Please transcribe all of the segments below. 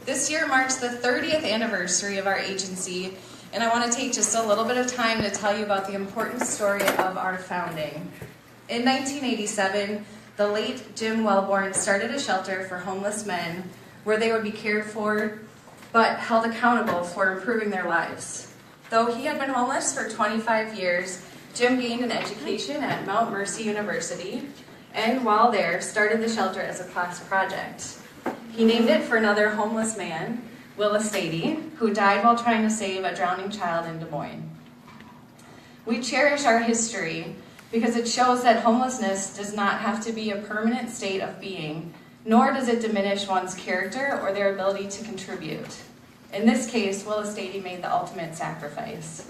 This year marks the 30th anniversary of our agency, and I want to take just a little bit of time to tell you about the important story of our founding. In 1987, the late Jim Wellborn started a shelter for homeless men where they would be cared for but held accountable for improving their lives. Though he had been homeless for 25 years, Jim gained an education at Mount Mercy University, and while there, started the shelter as a class project. He named it for another homeless man, Willis Stady, who died while trying to save a drowning child in Des Moines. We cherish our history because it shows that homelessness does not have to be a permanent state of being, nor does it diminish one's character or their ability to contribute. In this case, Willis Stady made the ultimate sacrifice.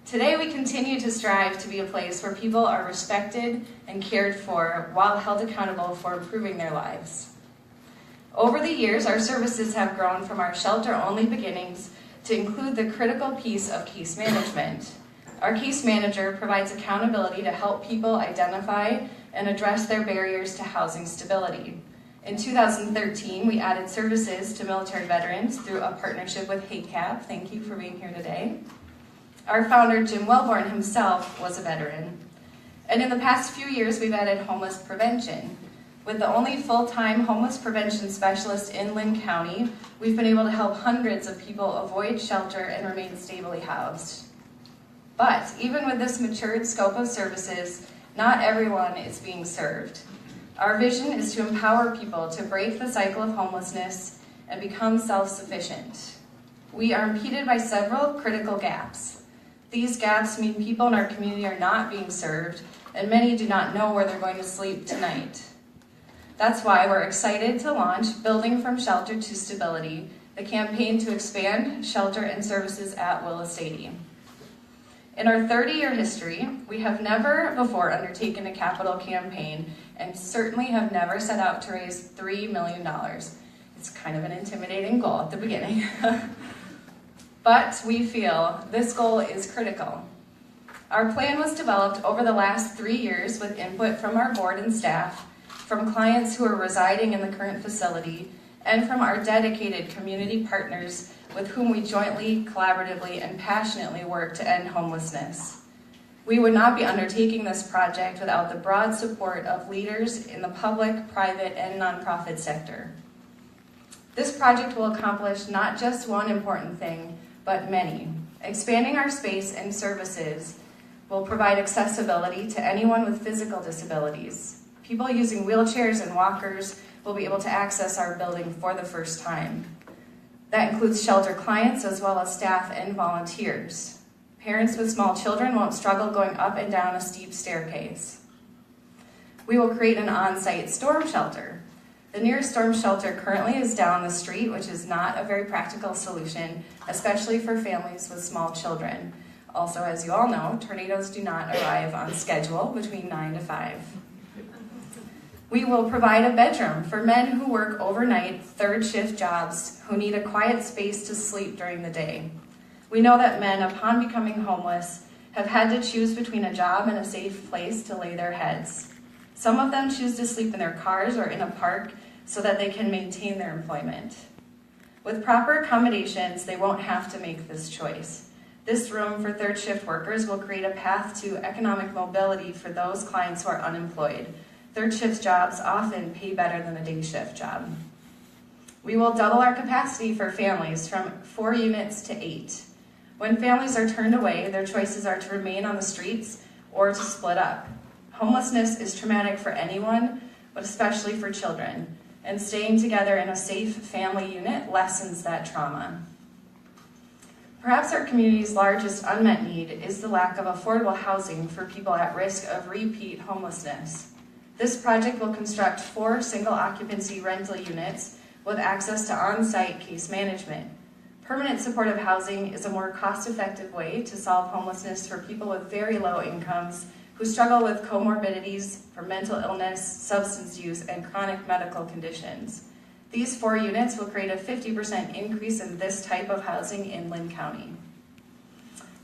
Today, we continue to strive to be a place where people are respected and cared for while held accountable for improving their lives. Over the years, our services have grown from our shelter-only beginnings to include the critical piece of case management. Our case manager provides accountability to help people identify and address their barriers to housing stability. In 2013, we added services to military veterans through a partnership with HACAP. Thank you for being here today. Our founder, Jim Wellborn himself, was a veteran. And in the past few years, we've added homeless prevention. With the only full-time homeless prevention specialist in Linn County, we've been able to help hundreds of people avoid shelter and remain stably housed. But even with this matured scope of services, not everyone is being served. Our vision is to empower people to break the cycle of homelessness and become self-sufficient. We are impeded by several critical gaps. These gaps mean people in our community are not being served, and many do not know where they're going to sleep tonight. That's why we're excited to launch Building from Shelter to Stability, the campaign to expand shelter and services at Willis Stady. In our 30-year history, we have never before undertaken a capital campaign and certainly have never set out to raise $3 million. It's kind of an intimidating goal at the beginning. But we feel this goal is critical. Our plan was developed over the last 3 years with input from our board and staff, from clients who are residing in the current facility, and from our dedicated community partners with whom we jointly, collaboratively, and passionately work to end homelessness. We would not be undertaking this project without the broad support of leaders in the public, private, and nonprofit sector. This project will accomplish not just one important thing, but many. Expanding our space and services will provide accessibility to anyone with physical disabilities. People using wheelchairs and walkers will be able to access our building for the first time. That includes shelter clients as well as staff and volunteers. Parents with small children won't struggle going up and down a steep staircase. We will create an on-site storm shelter. The nearest storm shelter currently is down the street, which is not a very practical solution, especially for families with small children. Also, as you all know, tornadoes do not arrive on schedule between 9 to 5. We will provide a bedroom for men who work overnight, third shift jobs, who need a quiet space to sleep during the day. We know that men, upon becoming homeless, have had to choose between a job and a safe place to lay their heads. Some of them choose to sleep in their cars or in a park so that they can maintain their employment. With proper accommodations, they won't have to make this choice. This room for third shift workers will create a path to economic mobility for those clients who are unemployed. Third shift jobs often pay better than a day shift job. We will double our capacity for families from 4 units to 8. When families are turned away, their choices are to remain on the streets or to split up. Homelessness is traumatic for anyone, but especially for children, and staying together in a safe family unit lessens that trauma. Perhaps our community's largest unmet need is the lack of affordable housing for people at risk of repeat homelessness. This project will construct 4 single-occupancy rental units with access to on-site case management. Permanent supportive housing is a more cost-effective way to solve homelessness for people with very low incomes who struggle with comorbidities from mental illness, substance use, and chronic medical conditions. These 4 units will create a 50% increase in this type of housing in Linn County.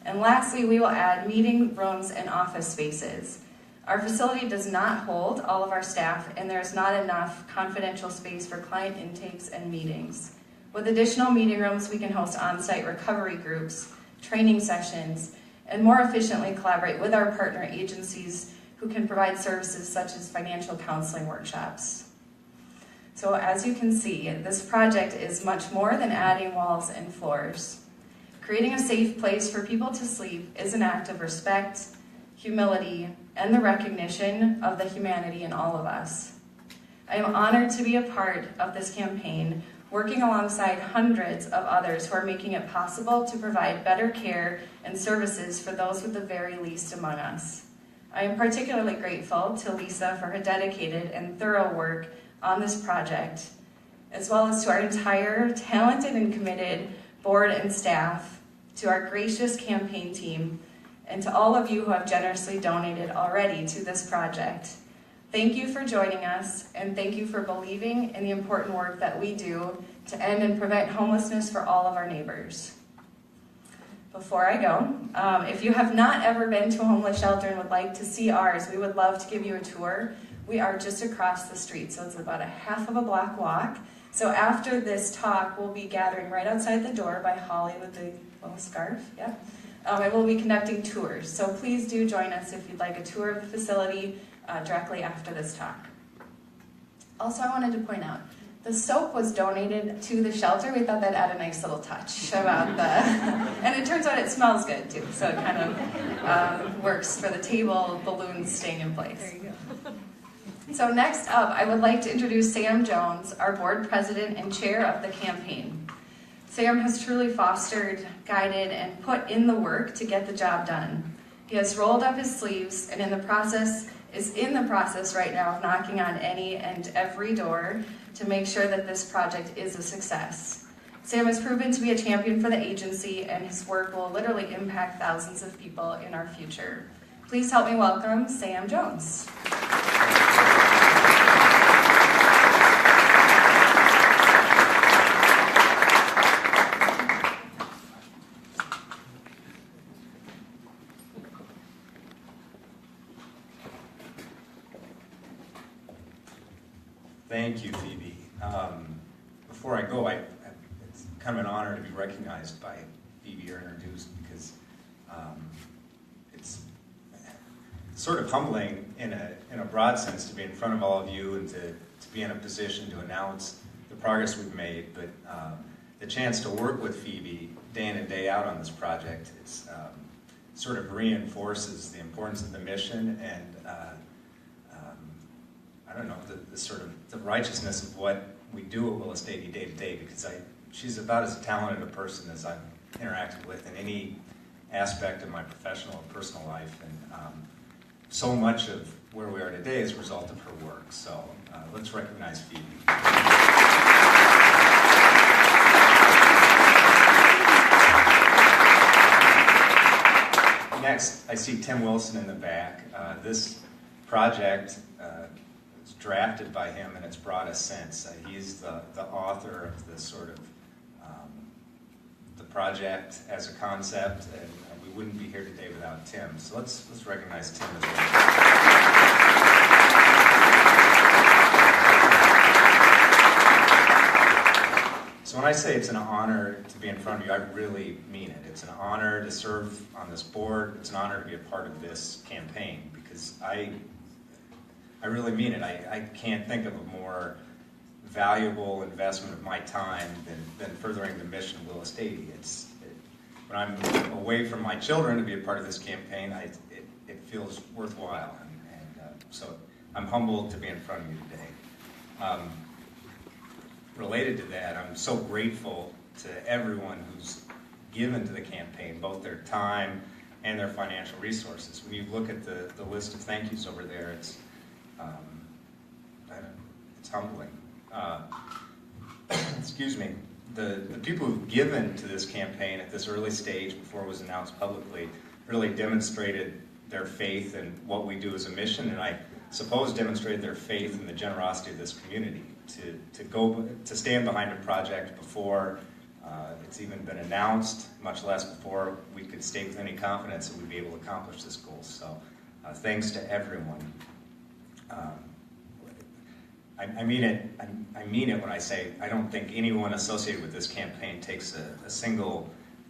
And lastly, we will add meeting rooms and office spaces. Our facility does not hold all of our staff, and there is not enough confidential space for client intakes and meetings. With additional meeting rooms, we can host on-site recovery groups, training sessions, and more efficiently collaborate with our partner agencies who can provide services such as financial counseling workshops. So as you can see, this project is much more than adding walls and floors. Creating a safe place for people to sleep is an act of respect, humility, and the recognition of the humanity in all of us. I am honored to be a part of this campaign, working alongside hundreds of others who are making it possible to provide better care and services for those with the very least among us. I am particularly grateful to Lisa for her dedicated and thorough work on this project, as well as to our entire talented and committed board and staff, to our gracious campaign team, and to all of you who have generously donated already to this project. Thank you for joining us, and thank you for believing in the important work that we do to end and prevent homelessness for all of our neighbors. Before I go, if you have not ever been to a homeless shelter and would like to see ours, we would love to give you a tour. We are just across the street, so it's about a half of a block walk. So after this talk, we'll be gathering right outside the door by Holly with the little scarf, yeah. And we'll be conducting tours. So please do join us if you'd like a tour of the facility directly after this talk. Also, I wanted to point out, the soap was donated to the shelter. We thought that'd add a nice little touch about the, and it turns out it smells good too, so it kind of works for the table balloons staying in place. There you go. So next up, I would like to introduce Sam Jones, our board president and chair of the campaign. Sam has truly fostered, guided, and put in the work to get the job done. He has rolled up his sleeves and is in the process right now of knocking on any and every door to make sure that this project is a success. Sam has proven to be a champion for the agency, and his work will literally impact thousands of people in our future. Please help me welcome Sam Jones. Thank you, Phoebe. Before I go, it's kind of an honor to be recognized by Phoebe or introduced, because it's sort of humbling in a broad sense to be in front of all of you and to be in a position to announce the progress we've made. But the chance to work with Phoebe day in and day out on this project, it's sort of reinforces the importance of the mission and I don't know, the sort of the righteousness of what we do at Willis Davey day to day, because she's about as talented a person as I've interacted with in any aspect of my professional and personal life, and so much of where we are today is a result of her work. So let's recognize Phoebe. Next, I see Tim Wilson in the back. This project was drafted by him, and it's brought us since. He's the author of the sort of the project as a concept, and we wouldn't be here today without Tim. So let's recognize Tim as well. So when I say it's an honor to be in front of you, I really mean it. It's an honor to serve on this board. It's an honor to be a part of this campaign, because I really mean it. I can't think of a more valuable investment of my time than furthering the mission of Willis Davey. When I'm away from my children to be a part of this campaign, it feels worthwhile. So I'm humbled to be in front of you today. Related to that, I'm so grateful to everyone who's given to the campaign, both their time and their financial resources. When you look at the list of thank yous over there, it's humbling. Excuse me. The people who've given to this campaign at this early stage before it was announced publicly really demonstrated their faith in what we do as a mission, and I suppose demonstrated their faith in the generosity of this community to stand behind a project before it's even been announced, much less before we could state with any confidence that we'd be able to accomplish this goal. So Thanks to everyone. I mean it. I mean it when I say I don't think anyone associated with this campaign takes a single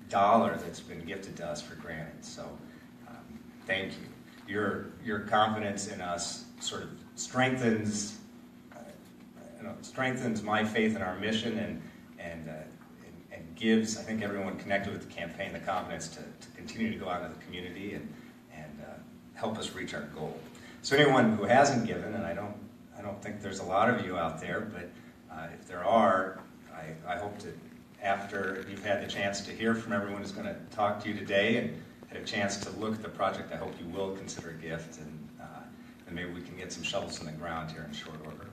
dollar that's been gifted to us for granted. So, thank you. Your confidence in us sort of strengthens my faith in our mission and gives, I think, everyone connected with the campaign the confidence to continue to go out into the community and help us reach our goal. So anyone who hasn't given, and I don't think there's a lot of you out there, but if there are, I hope to, after you've had the chance to hear from everyone who's going to talk to you today and had a chance to look at the project, I hope you will consider a gift, and maybe we can get some shovels in the ground here in short order.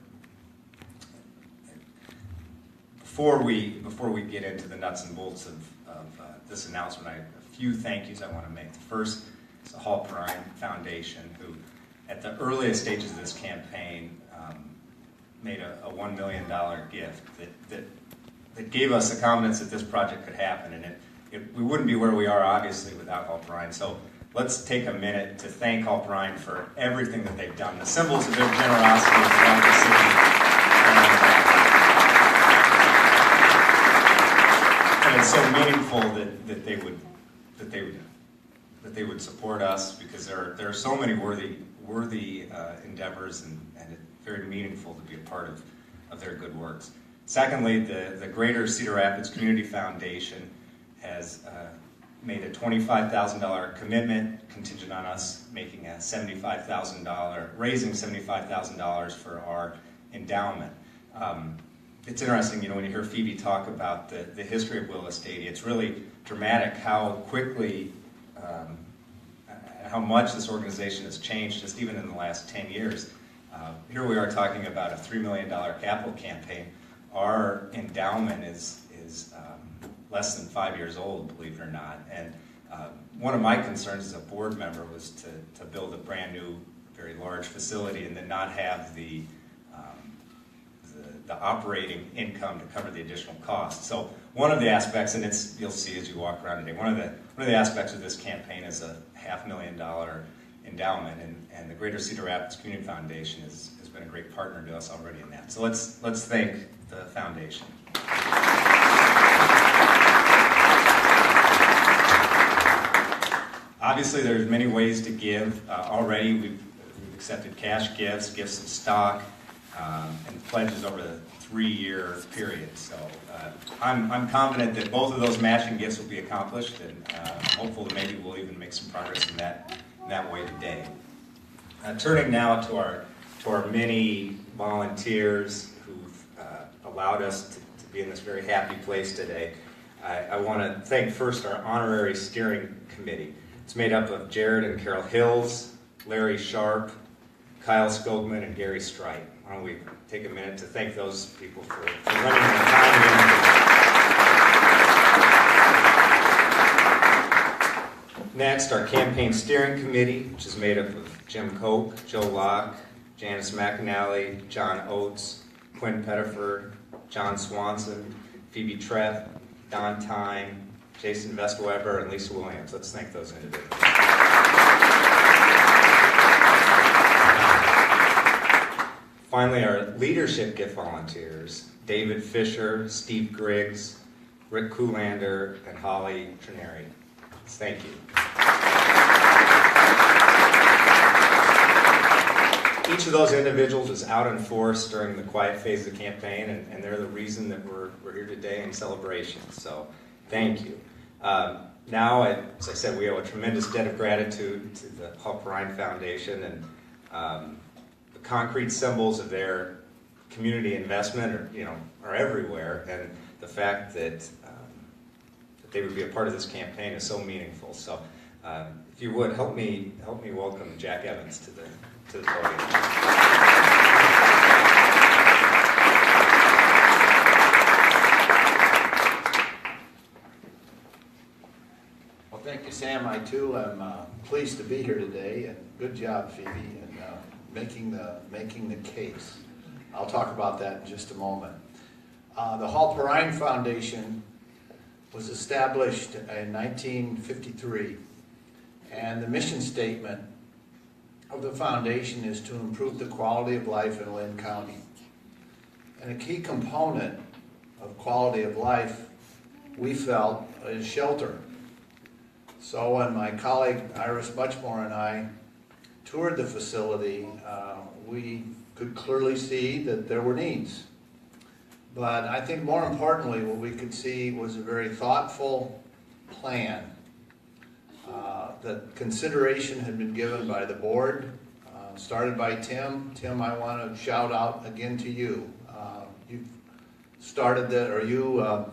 Before we get into the nuts and bolts of this announcement, I have a few thank yous I want to make. The first is the Hall Prime Foundation, who at the earliest stages of this campaign made a $1 million gift that gave us the confidence that this project could happen, and we wouldn't be where we are, obviously, without Hall Prime. So let's take a minute to thank Hall Prime for everything that they've done, the symbols of their generosity throughout the city. And it's so meaningful that they would support us, because there are so many worthy endeavors, and it's very meaningful to be a part of their good works. Secondly, the Greater Cedar Rapids Community Foundation has made a $25,000 commitment contingent on us making raising $75,000 for our endowment. It's interesting, when you hear Phoebe talk about the history of Willis Stady, it's really dramatic how quickly, how much this organization has changed just even in the last 10 years. Here we are talking about a $3 million capital campaign. Our endowment is less than 5 years old, believe it or not. And one of my concerns as a board member was to build a brand new, very large facility and then not have the operating income to cover the additional costs. So one of the aspects, and you'll see as you walk around today, one of the aspects of this campaign is a $500,000 endowment, and the Greater Cedar Rapids Community Foundation has been a great partner to us already in that. So let's thank the foundation. Obviously, there's many ways to give. Already, we've accepted cash gifts of stock, and pledges over the 3-year period. So I'm confident that both of those matching gifts will be accomplished, and I'm hopeful that maybe we'll even make some progress in that way today. Turning now to our many volunteers who've allowed us to be in this very happy place today. I want to thank first our honorary steering committee. It's made up of Jared and Carol Hills, Larry Sharp, Kyle Skogman, and Gary Strite. Why don't we take a minute to thank those people for running their time in. Next, our campaign steering committee, which is made up of Jim Koch, Joe Locke, Janice McAnally, John Oates, Quinn Pettiford, John Swanson, Phoebe Treff, Don Tyne, Jason Vestweber, and Lisa Williams. Let's thank those individuals. Finally, our leadership gift volunteers, David Fisher, Steve Griggs, Rick Kuhlander, and Holly Trineri. Thank you. Each of those individuals was out in force during the quiet phase of the campaign, and they're the reason that we're here today in celebration. So, thank you. Now, as I said, we owe a tremendous debt of gratitude to the Hall Prime Foundation, and the concrete symbols of their community investment are everywhere, and the fact that they would be a part of this campaign is so meaningful. So, if you would help me welcome Jack Evans to the podium. Well, thank you, Sam. I too am pleased to be here today, and good job, Phoebe, in making the case. I'll talk about that in just a moment. The Hall Prime Foundation was established in 1953, and the mission statement of the foundation is to improve the quality of life in Lynn County. And a key component of quality of life, we felt, is shelter. So when my colleague Iris Muchmore and I toured the facility, we could clearly see that there were needs. But I think more importantly, what we could see was a very thoughtful plan. That consideration had been given by the board, started by Tim. Tim, I want to shout out again to you. You started that, or you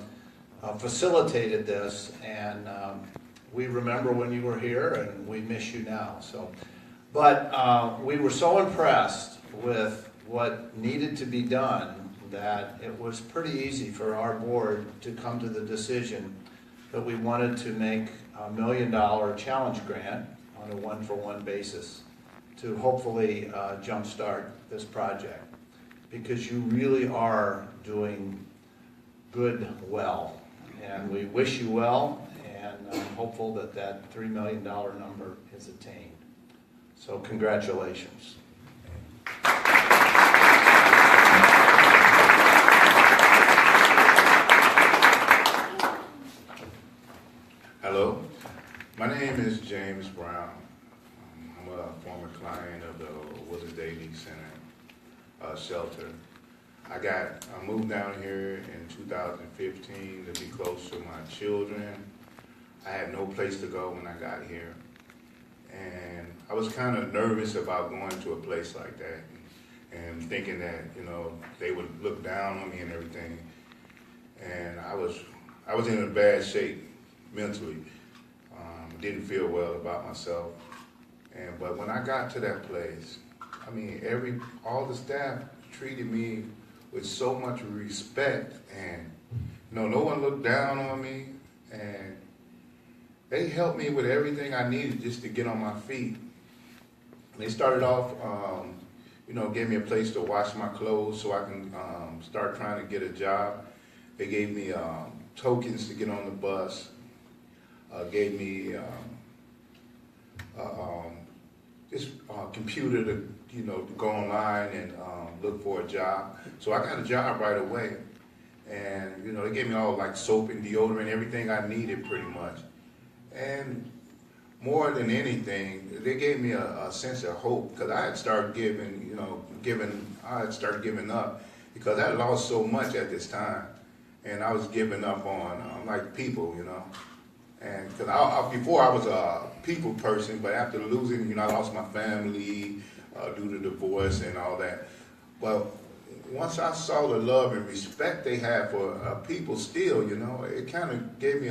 facilitated this, and we remember when you were here, and we miss you now. But we were so impressed with what needed to be done that it was pretty easy for our board to come to the decision that we wanted to make a $1 million challenge grant on a one-for-one basis to hopefully jumpstart this project, because you really are doing good well, and we wish you well, and I'm hopeful that that $3 million number is attained. So congratulations. Hello, my name is James Brown. I'm a former client of the Willis Daily Center shelter. I moved down here in 2015 to be close to my children. I had no place to go when I got here, and I was kind of nervous about going to a place like that and thinking that, you know, they would look down on me and everything. And I was in a bad shape mentally. Didn't feel well about myself. But when I got to that place, I mean, all the staff treated me with so much respect, and no one looked down on me, and they helped me with everything I needed just to get on my feet. They started off, gave me a place to wash my clothes so I can start trying to get a job. They gave me tokens to get on the bus. Gave me this computer to go online and look for a job. So I got a job right away, and they gave me all like soap and deodorant, everything I needed pretty much. And more than anything, they gave me a sense of hope, because I had started giving up, because I lost so much at this time, and I was giving up on like people, And because before I was a people person, but after losing, I lost my family due to divorce and all that. But once I saw the love and respect they had for people still, it kind of gave me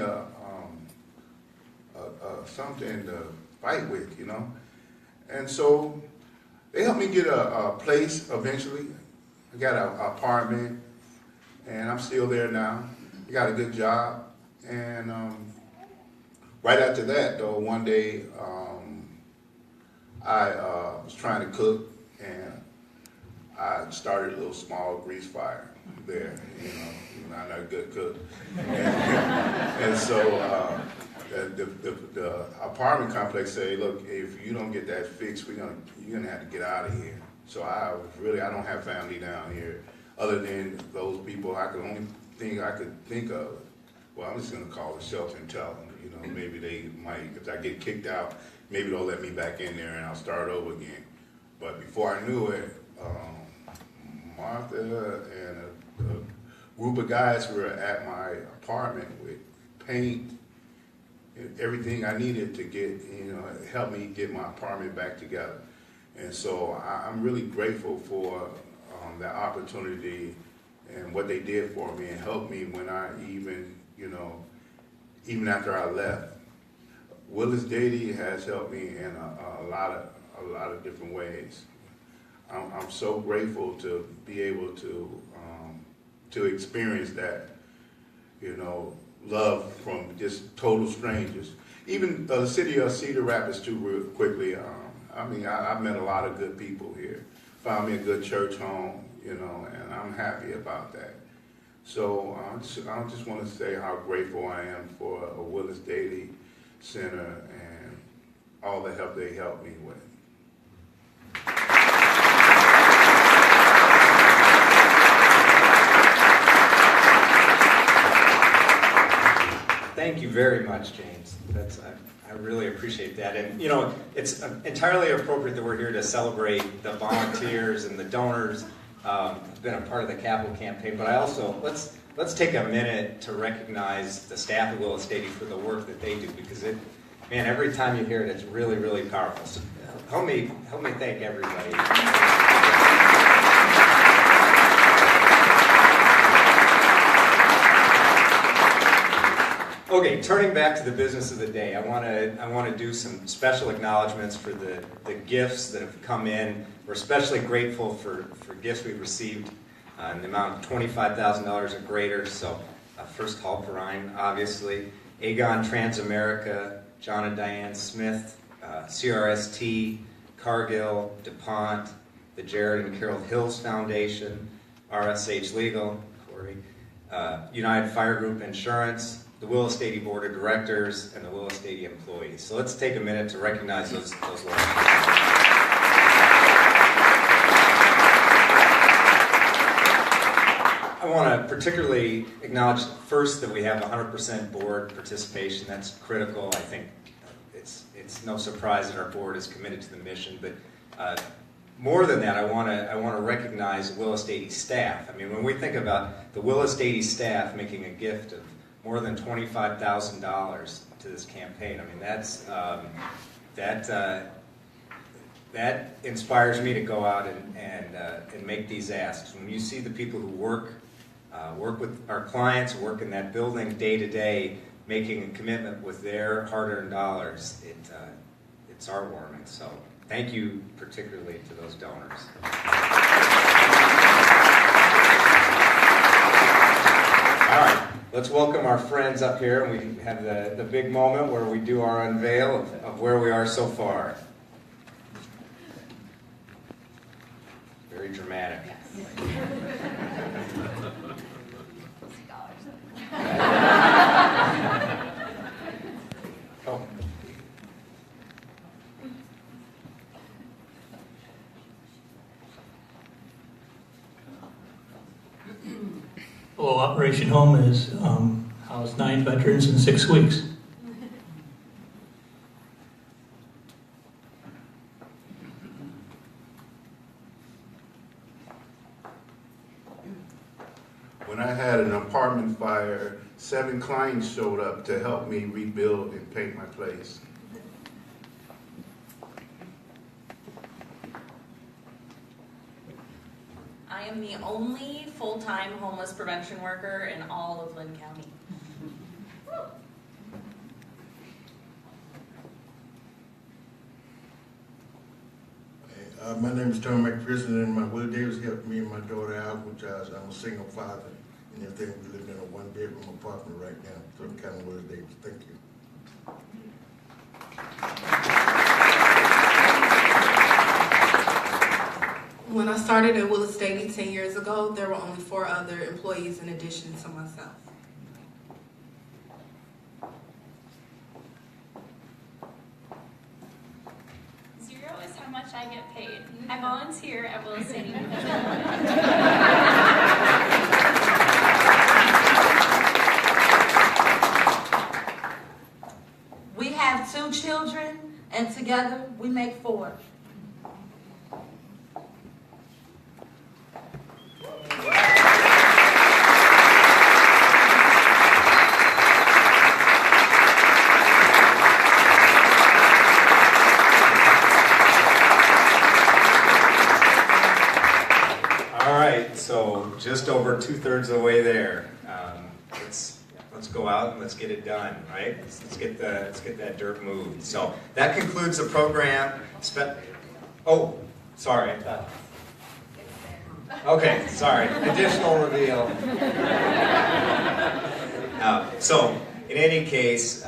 something to fight with, And so they helped me get a place eventually. I got an apartment, and I'm still there now. I got a good job, and right after that, though, one day I was trying to cook, and I started a little small grease fire there. I'm not a good cook, and so the apartment complex said, "Look, if you don't get that fixed, you're gonna have to get out of here." So I don't have family down here, other than those people. The only thing I could think of. Well, I'm just gonna call the shelter and tell them. Maybe they might, if I get kicked out, maybe they'll let me back in there and I'll start over again. But before I knew it, Martha and a group of guys were at my apartment with paint and everything I needed to get, help me get my apartment back together. And so I'm really grateful for that opportunity and what they did for me and helped me when I even after I left. Willis Daily has helped me in a lot of different ways. I'm so grateful to be able to experience that, love from just total strangers. Even the city of Cedar Rapids too, real quickly. I've met a lot of good people here. Found me a good church home, and I'm happy about that. So I just want to say how grateful I am for Willis Daily Center and all the help they helped me with. Thank you very much, James. I really appreciate that. And it's entirely appropriate that we're here to celebrate the volunteers and the donors who've been a part of the capital campaign. But I also let's take a minute to recognize the staff at Willis Stady for the work that they do, because every time you hear it, it's really, really powerful. So help me thank everybody. Okay, turning back to the business of the day, I want to do some special acknowledgments for the gifts that have come in. We're especially grateful for gifts we've received in the amount of $25,000 or greater. So First Hall Perrine, obviously, Aegon Transamerica, John and Diane Smith, CRST, Cargill, DuPont, the Jared and Carol Hills Foundation, RSH Legal, Corey, United Fire Group Insurance, the Willis Stady Board of Directors, and the Willis Stady employees. So let's take a minute to recognize those large. I want to particularly acknowledge first that we have 100% board participation. That's critical. I think it's no surprise that our board is committed to the mission, but more than that, I want to recognize the Willis Stady staff. When we think about the Willis Stady staff making a gift of more than $25,000 to this campaign, that inspires me to go out and make these asks. When you see the people who work with our clients, work in that building day to day, making a commitment with their hard-earned dollars, it's heartwarming. So thank you particularly to those donors. All right. Let's welcome our friends up here, and we have the big moment where we do our unveil of where we are so far. Very dramatic. Oh. Well, Operation Home has housed 9 veterans in 6 weeks. When I had an apartment fire, 7 clients showed up to help me rebuild and paint my place. I am the only full-time homeless prevention worker in all of Lynn County. My name is Tom McPherson, and my Will Davis helped me and my daughter out, which I'm a single father, and everything. We live in a 1-bedroom apartment right now. So I'm kind of Will Davis. Thank you. When I started at Willis Stady 10 years ago, there were only 4 other employees in addition to myself. 0 is how much I get paid. I volunteer at Willis Stady. We have 2 children, and together we make 4. So just over 2/3 of the way there. Let's go out and let's get it done, right? Let's get that dirt moved. So that concludes the program. Oh, sorry. Okay, sorry. Additional reveal. So in any case,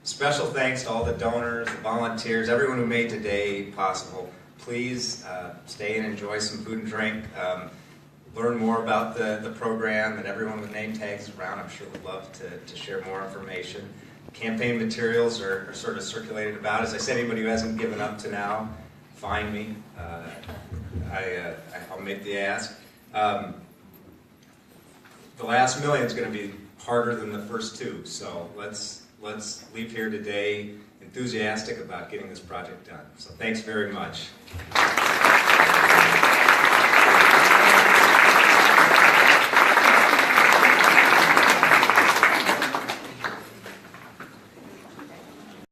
special thanks to all the donors, the volunteers, everyone who made today possible. Please stay and enjoy some food and drink. Learn more about the program, and everyone with name tags around, I'm sure would love to share more information. Campaign materials are sort of circulated about. As I said, anybody who hasn't given up to now, find me. I'll make the ask. The last million is going to be harder than the first two. So let's leave here today enthusiastic about getting this project done. So thanks very much.